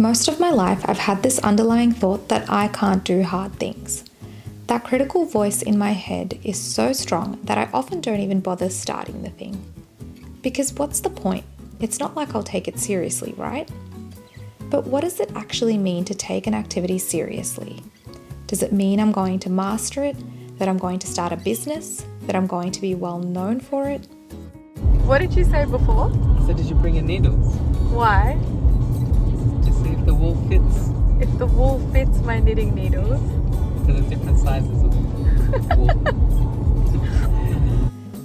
Most of my life, I've had this underlying thought that I can't do hard things. That critical voice in my head is so strong that I often don't even bother starting the thing. Because what's the point? It's not like I'll take it seriously, right? But what does it actually mean to take an activity seriously? Does it mean I'm going to master it? That I'm going to start a business? That I'm going to be well known for it? What did you say before? So did you bring your needles? Why? To see if the wool fits. If the wool fits my knitting needles. To the different sizes of wool.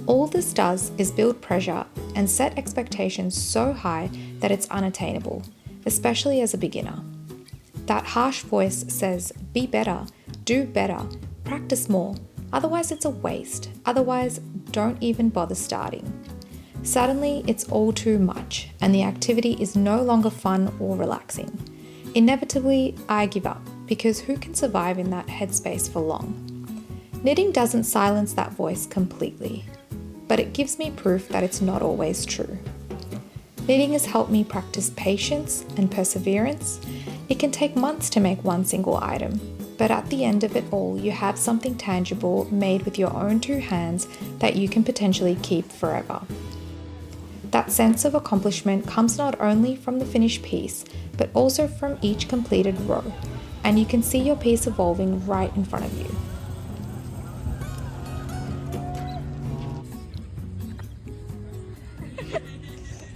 All this does is build pressure and set expectations so high that it's unattainable, especially as a beginner. That harsh voice says, be better, do better, practice more, otherwise it's a waste, otherwise don't even bother starting. Suddenly it's all too much and the activity is no longer fun or relaxing. Inevitably, I give up because who can survive in that headspace for long? Knitting doesn't silence that voice completely, but it gives me proof that it's not always true. Knitting has helped me practice patience and perseverance. It can take months to make one single item, but at the end of it all, you have something tangible made with your own two hands that you can potentially keep forever. That sense of accomplishment comes not only from the finished piece, but also from each completed row, and you can see your piece evolving right in front of you.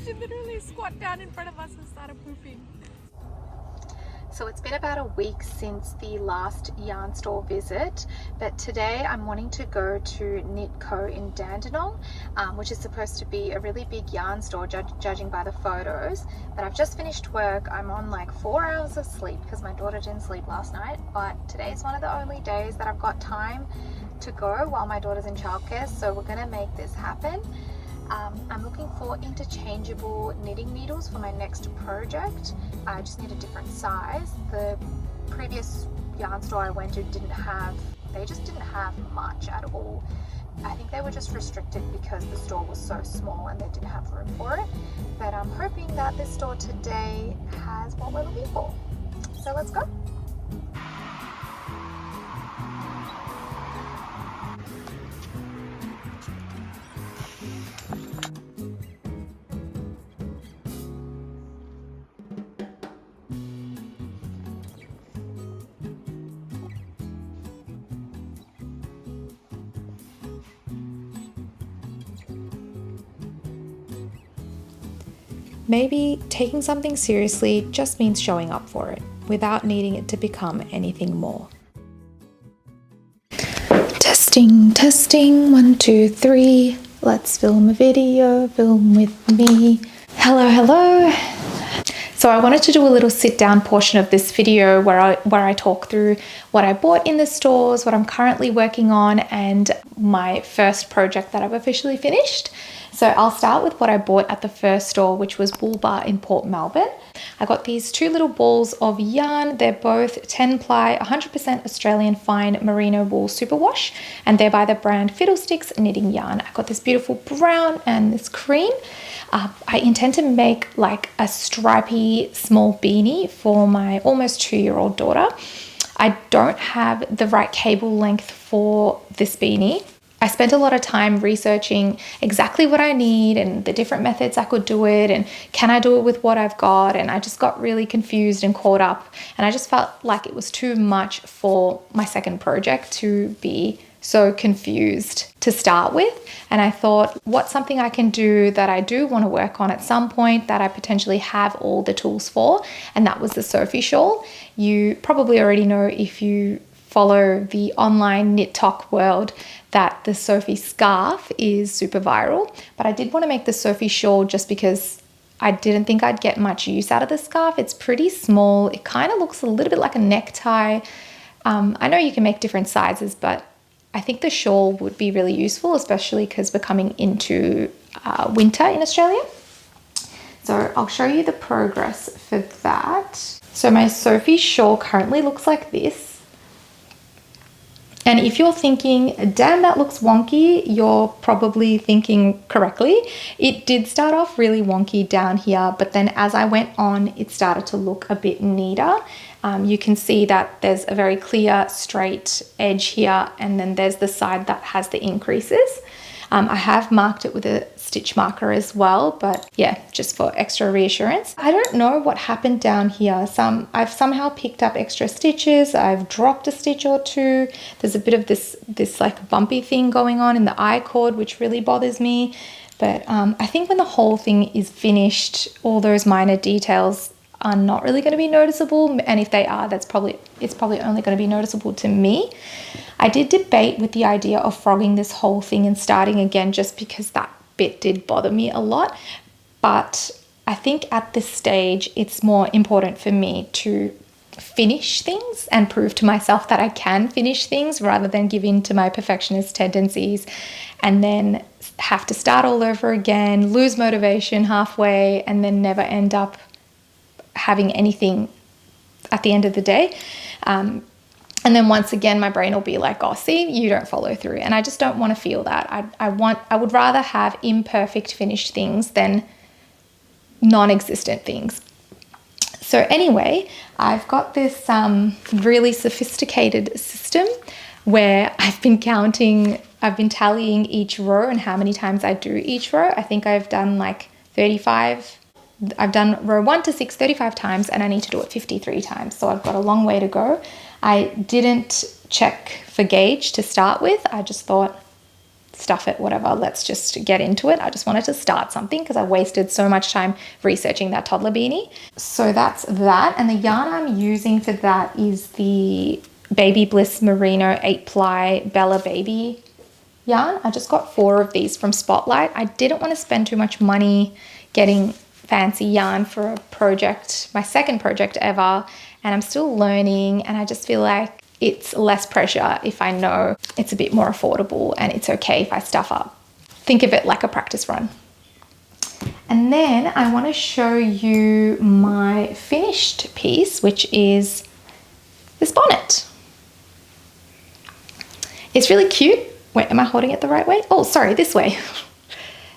She literally squat down in front of us and started pooping. So it's been about a week since the last yarn store visit, but today I'm wanting to go to Knit Co in Dandenong, which is supposed to be a really big yarn store judging by the photos. But I've just finished work. I'm on like 4 hours of sleep because my daughter didn't sleep last night, but today's one of the only days that I've got time to go while my daughter's in childcare, so we're gonna make this happen. I'm looking for interchangeable knitting needles for my next project. I just need a different size. The previous yarn store I went to they just didn't have much at all. I think they were just restricted because the store was so small and they didn't have room for it. But I'm hoping that this store today has what we're looking for. So let's go. Maybe taking something seriously just means showing up for it, without needing it to become anything more. Testing, 1, 2, 3. Let's film a video, film with me. Hello. So I wanted to do a little sit down portion of this video where I talk through what I bought in the stores, what I'm currently working on, and my first project that I've officially finished. So I'll start with what I bought at the first store, which was Wool Bar in Port Melbourne. I got these 2 little balls of yarn. They're both 10 ply, 100% Australian fine merino wool superwash, and they're by the brand Fiddlesticks Knitting Yarn. I got this beautiful brown and this cream. I intend to make like a stripy small beanie for my almost 2-year-old daughter. I don't have the right cable length for this beanie. I spent a lot of time researching exactly what I need and the different methods I could do it and can I do it with what I've got, and I just got really confused and caught up, and I just felt like it was too much for my second project to be so confused to start with. And I thought, what's something I can do that I do want to work on at some point that I potentially have all the tools for? And that was the Sophie shawl. You probably already know, if you follow the online knit talk world, that the Sophie scarf is super viral. But I did want to make the Sophie shawl just because I didn't think I'd get much use out of the scarf. It's pretty small. It kind of looks a little bit like a necktie. I know you can make different sizes, but I think the shawl would be really useful, especially because we're coming into winter in Australia. So I'll show you the progress for that. So my Sophie shawl currently looks like this. And if you're thinking, damn, that looks wonky, you're probably thinking correctly. It did start off really wonky down here, but then as I went on, it started to look a bit neater. You can see that there's a very clear straight edge here, and then there's the side that has the increases. I have marked it with a stitch marker as well, but yeah, just for extra reassurance. I don't know what happened down here. I've somehow picked up extra stitches. I've dropped a stitch or two. There's a bit of this like bumpy thing going on in the I cord, which really bothers me. But I think when the whole thing is finished, all those minor details are not really going to be noticeable, and if they are, it's probably only going to be noticeable to me. I did debate with the idea of frogging this whole thing and starting again, just because that bit did bother me a lot, but I think at this stage it's more important for me to finish things and prove to myself that I can finish things, rather than give in to my perfectionist tendencies and then have to start all over again, lose motivation halfway, and then never end up having anything at the end of the day. And then once again, my brain will be like, oh, see, you don't follow through. And I just don't want to feel that. I would rather have imperfect finished things than non-existent things. So anyway, I've got this really sophisticated system where I've been tallying each row and how many times I do each row. I think I've done like 35. I've done row 1 to 6 35 times, and I need to do it 53 times. So I've got a long way to go. I didn't check for gauge to start with. I just thought, stuff it, whatever, let's just get into it. I just wanted to start something because I wasted so much time researching that toddler beanie. So that's that. And the yarn I'm using for that is the Baby Bliss Merino 8-ply Bella Baby yarn. I just got 4 of these from Spotlight. I didn't want to spend too much money getting fancy yarn for a project, my second project ever, and I'm still learning, and I just feel like it's less pressure if I know it's a bit more affordable, and it's okay if I stuff up. Think of it like a practice run. And then I want to show you my finished piece, which is this bonnet. It's really cute. Wait, am I holding it the right way? Oh, sorry, this way.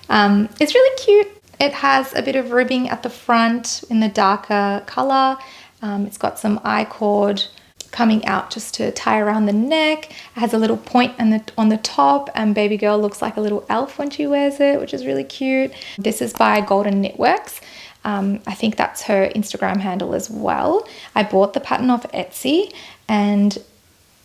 It's really cute. It has a bit of ribbing at the front in the darker color. It's got some I cord coming out just to tie around the neck. It has a little point on the top, and baby girl looks like a little elf when she wears it, which is really cute. This is by Golden Knitworks. I think that's her Instagram handle as well. I bought the pattern off Etsy, and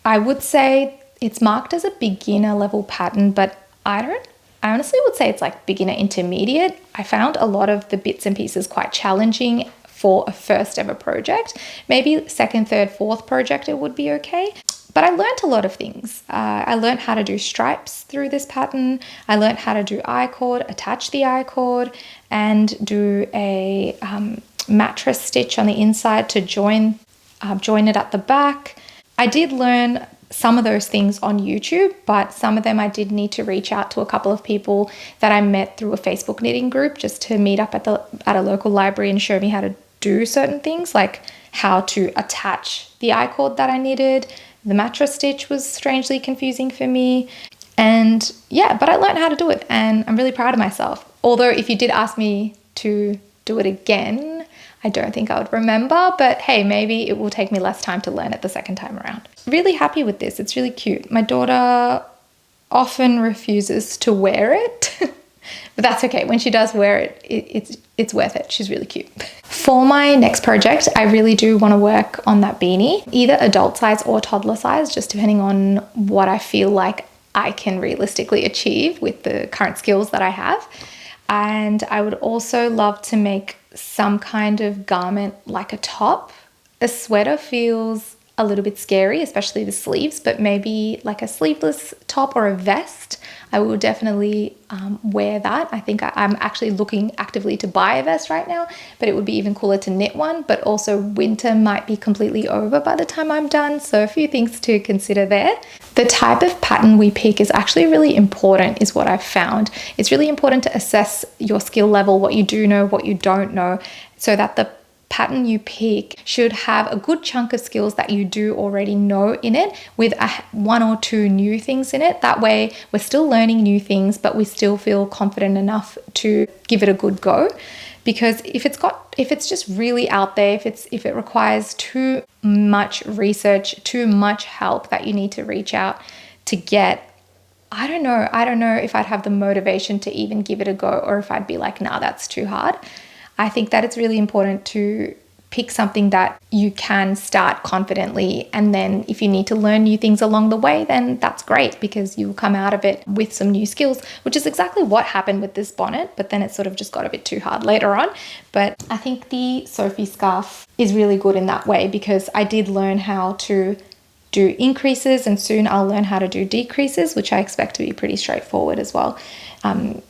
I would say it's marked as a beginner level pattern, but I honestly would say it's like beginner intermediate. I found a lot of the bits and pieces quite challenging for a first ever project. Maybe second, third, fourth project it would be okay. But I learned a lot of things. I learned how to do stripes through this pattern. I learned how to do I-cord, attach the I-cord, and do a mattress stitch on the inside to join it at the back. I did learn some of those things on YouTube, but some of them I did need to reach out to a couple of people that I met through a Facebook knitting group just to meet up at a local library and show me how to do certain things, like how to attach the I-cord that I needed. The mattress stitch was strangely confusing for me. And yeah, but I learned how to do it, and I'm really proud of myself. Although if you did ask me to do it again, I don't think I would remember, but hey, maybe it will take me less time to learn it the second time around. Really happy with this. It's really cute. My daughter often refuses to wear it, but that's okay. When she does wear it, it's worth it. She's really cute. For my next project, I really do want to work on that beanie, either adult size or toddler size, just depending on what I feel like I can realistically achieve with the current skills that I have. And I would also love to make some kind of garment like a top. A sweater feels a little bit scary, especially the sleeves, but maybe like a sleeveless top or a vest. I will definitely wear that. I think I'm actually looking actively to buy a vest right now, but it would be even cooler to knit one. But also winter might be completely over by the time I'm done, so a few things to consider there. The type of pattern we pick is actually really important, is what I've found. It's really important to assess your skill level, what you do know, what you don't know, so that the pattern you pick should have a good chunk of skills that you do already know in it, with one or two new things in it. That way we're still learning new things, but we still feel confident enough to give it a good go. Because if it's just really out there, if it requires too much research, too much help that you need to reach out to get, I don't know if I'd have the motivation to even give it a go, or if I'd be like, nah, that's too hard. I think that it's really important to pick something that you can start confidently, and then if you need to learn new things along the way, then that's great, because you'll come out of it with some new skills, which is exactly what happened with this bonnet, but then it sort of just got a bit too hard later on. But I think the Sophie scarf is really good in that way, because I did learn how to do increases, and soon I'll learn how to do decreases, which I expect to be pretty straightforward as well.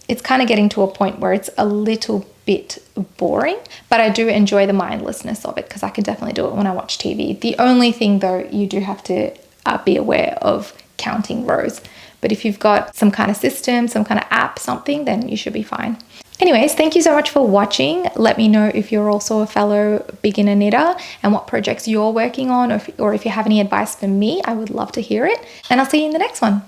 It's kind of getting to a point where it's a little bit boring, but I do enjoy the mindlessness of it, because I can definitely do it when I watch TV. The only thing though, you do have to be aware of counting rows. But if you've got some kind of system, some kind of app, something, then you should be fine. Anyways, thank you so much for watching. Let me know if you're also a fellow beginner knitter and what projects you're working on, or if you have any advice for me. I would love to hear it. And I'll see you in the next one.